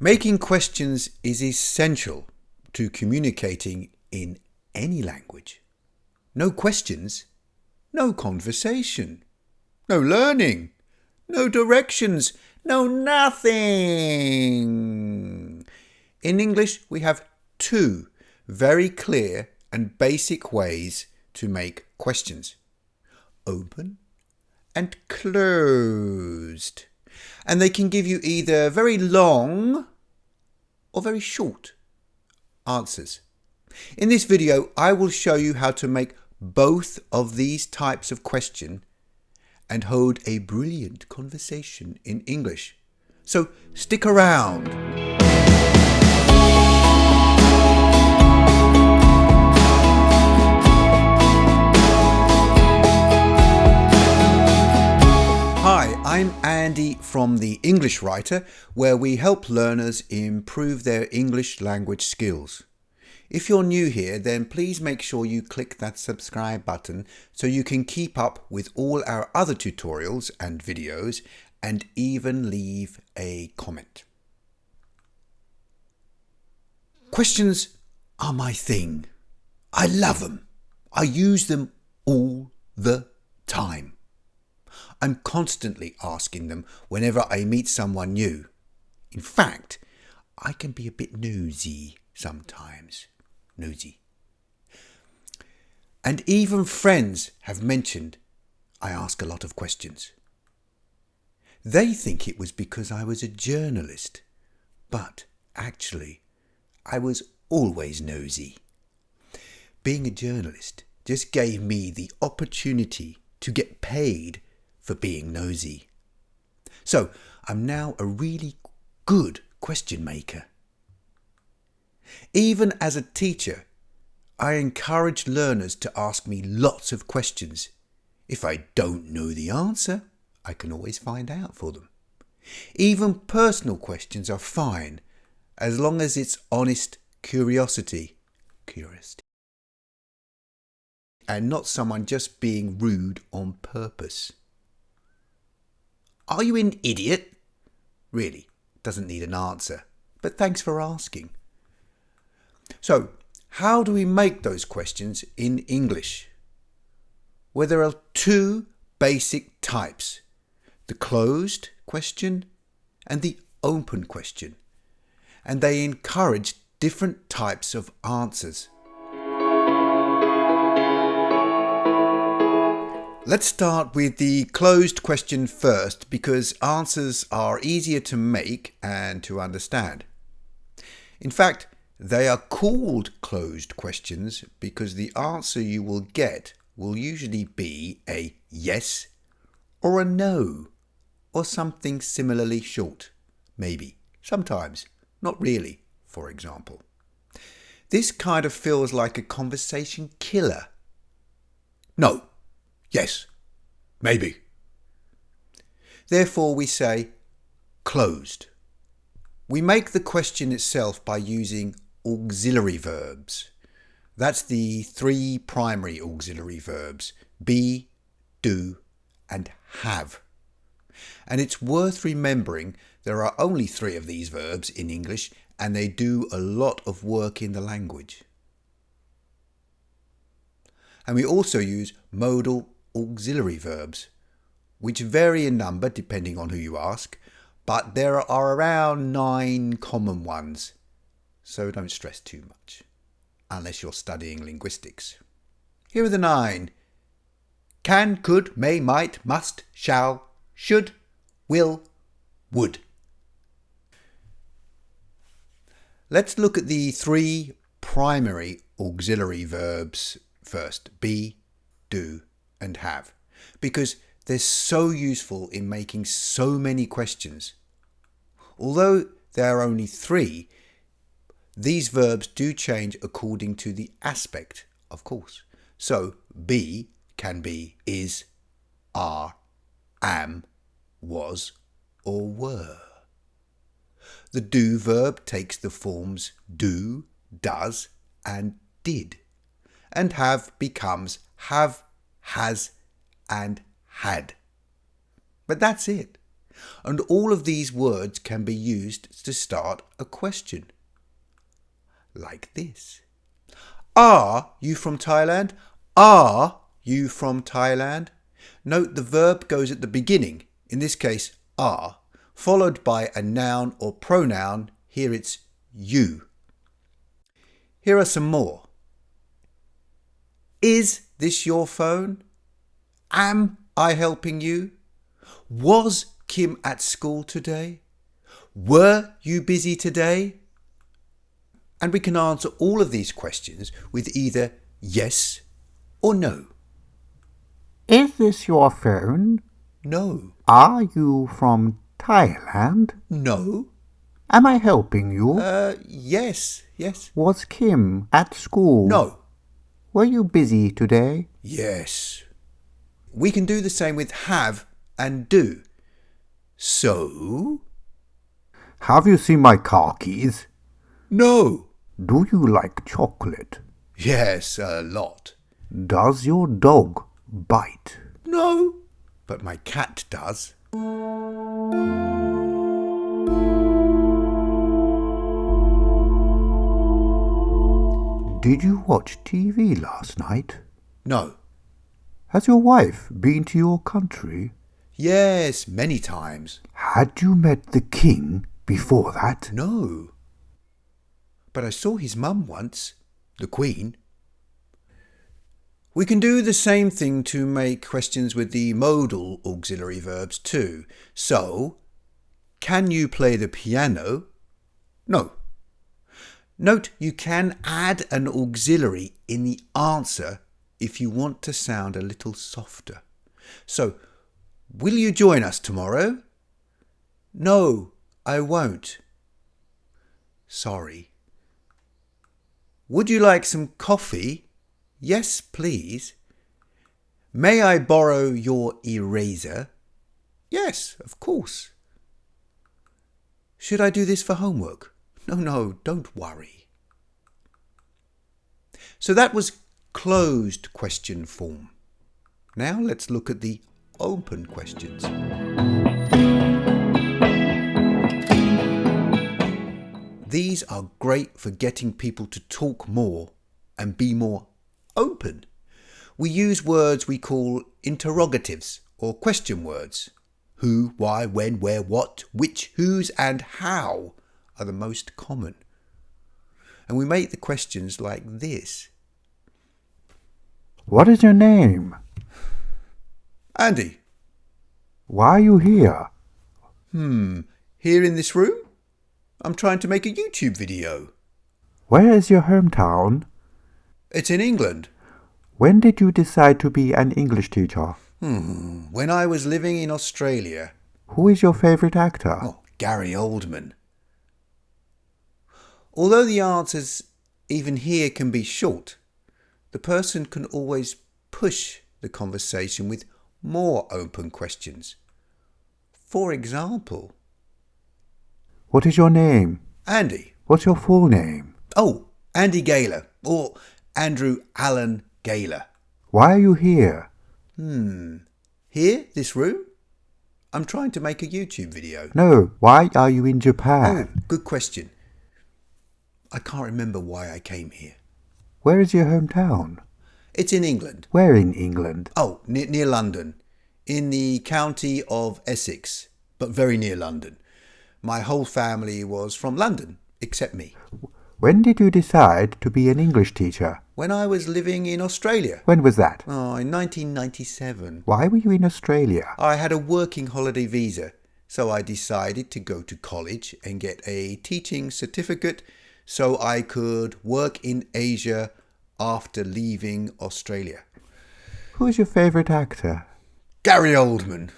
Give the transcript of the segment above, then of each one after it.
Making questions is essential to communicating in any language. No questions, no conversation, no learning, no directions, no nothing. In English, we have two very clear and basic ways to make questions: open and closed. And they can give you either very long or very short answers. In this video, I will show you how to make both of these types of question and hold a brilliant conversation in English. So stick around. Hi, I'm Andy from The English Writer, where we help learners improve their English language skills. If you're new here, then please make sure you click that subscribe button so you can keep up with all our other tutorials and videos, and even leave a comment. Questions are my thing. I love them. I use them all the time. I'm constantly asking them whenever I meet someone new. In fact, I can be a bit nosy sometimes. And even friends have mentioned I ask a lot of questions. They think it was because I was a journalist, but actually, I was always nosy. Being a journalist just gave me the opportunity to get paid for being nosy. So I'm now a really good question maker. Even as a teacher, I encourage learners to ask me lots of questions. If I don't know the answer, I can always find out for them. Even personal questions are fine, as long as it's honest curiosity. And not someone just being rude on purpose. Are you an idiot? Really, doesn't need an answer, but thanks for asking. So, how do we make those questions in English? Well, there are two basic types: the closed question and the open question, and they encourage different types of answers. Let's start with the closed question first, because answers are easier to make and to understand. In fact, they are called closed questions because the answer you will get will usually be a yes or a no, or something similarly short. Maybe, sometimes, not really, for example. This kind of feels like a conversation killer. No. Yes, maybe. Therefore, we say closed. We make the question itself by using auxiliary verbs. That's the three primary auxiliary verbs: be, do, and have. And it's worth remembering there are only three of these verbs in English, and they do a lot of work in the language. And we also use modal auxiliary verbs, which vary in number depending on who you ask, but there are around 9 common ones, so don't stress too much, unless you're studying linguistics. Here are the 9: can, could, may, might, must, shall, should, will, would. Let's look at the three primary auxiliary verbs first: be, do, and have, because they're so useful in making so many questions. Although there are only three, these verbs do change according to the aspect, of course. So be can be is, are, am, was, or were. The do verb takes the forms do, does, and did, and have becomes have, has, and had. But that's it. And all of these words can be used to start a question. Like this. Are you from Thailand? Are you from Thailand? Note the verb goes at the beginning, in this case are, followed by a noun or pronoun, here it's you. Here are some more. Is this your phone? Am I helping you? Was Kim at school today? Were you busy today? And we can answer all of these questions with either yes or no. Is this your phone? No. Are you from Thailand? No. Am I helping you? Yes. Was Kim at school? No. Were you busy today? Yes. We can do the same with have and do. So? Have you seen my car keys? No. Do you like chocolate? Yes, a lot. Does your dog bite? No, but my cat does. Did you watch TV last night? No. Has your wife been to your country? Yes, many times. Had you met the king before that? No. But I saw his mum once, the Queen. We can do the same thing to make questions with the modal auxiliary verbs too. So, can you play the piano? No. Note you can add an auxiliary in the answer if you want to sound a little softer. So, will you join us tomorrow? No, I won't. Sorry. Would you like some coffee? Yes, please. May I borrow your eraser? Yes, of course. Should I do this for homework? No, don't worry. So that was closed question form. Now let's look at the open questions. These are great for getting people to talk more and be more open. We use words we call interrogatives or question words. Who, why, when, where, what, which, whose and how are the most common. And we make the questions like this. What is your name? Andy. Why are you here? Here in this room? I'm trying to make a YouTube video. Where is your hometown? It's in England. When did you decide to be an English teacher? When I was living in Australia. Who is your favorite actor? Oh, Gary Oldman. Although the answers even here can be short, the person can always push the conversation with more open questions. For example, What is your name? Andy. What's your full name? Oh, Andy Gaylor, or Andrew Allen Gaylor. Why are you here? Here, this room? I'm trying to make a YouTube video. No, why are you in Japan? Oh, good question. I can't remember why I came here. Where is your hometown? It's in England. Where in England? Oh, near London. In the county of Essex, but very near London. My whole family was from London, except me. When did you decide to be an English teacher? When I was living in Australia. When was that? Oh, in 1997. Why were you in Australia? I had a working holiday visa, so I decided to go to college and get a teaching certificate so I could work in Asia after leaving Australia. Who is your favourite actor? Gary Oldman.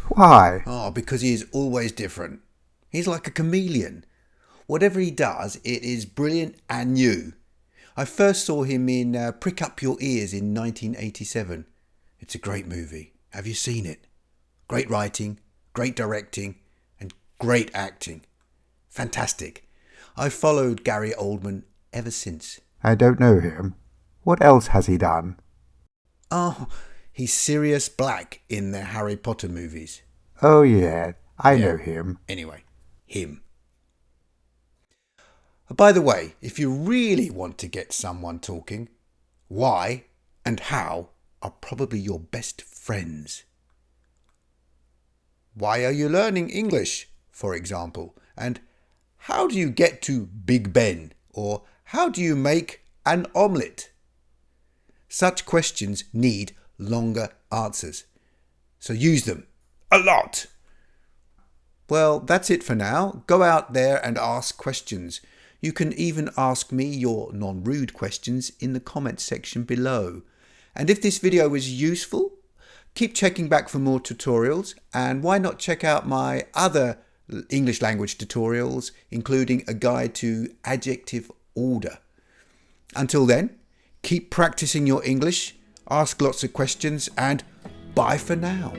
Why? Oh, because he is always different. He's like a chameleon. Whatever he does, it is brilliant and new. I first saw him in Prick Up Your Ears in 1987. It's a great movie. Have you seen it? Great writing, great directing, and great acting. Fantastic. I've followed Gary Oldman ever since. I don't know him. What else has he done? Oh, he's Sirius Black in the Harry Potter movies. Oh yeah, I know him. Anyway, him. By the way, if you really want to get someone talking, why and how are probably your best friends. Why are you learning English, for example? And how do you get to Big Ben? Or how do you make an omelette? Such questions need longer answers. So use them a lot. Well, that's it for now. Go out there and ask questions. You can even ask me your non-rude questions in the comments section below. And if this video was useful, keep checking back for more tutorials, and why not check out my other English language tutorials, including a guide to adjective order. Until then, keep practicing your English, ask lots of questions, and bye for now.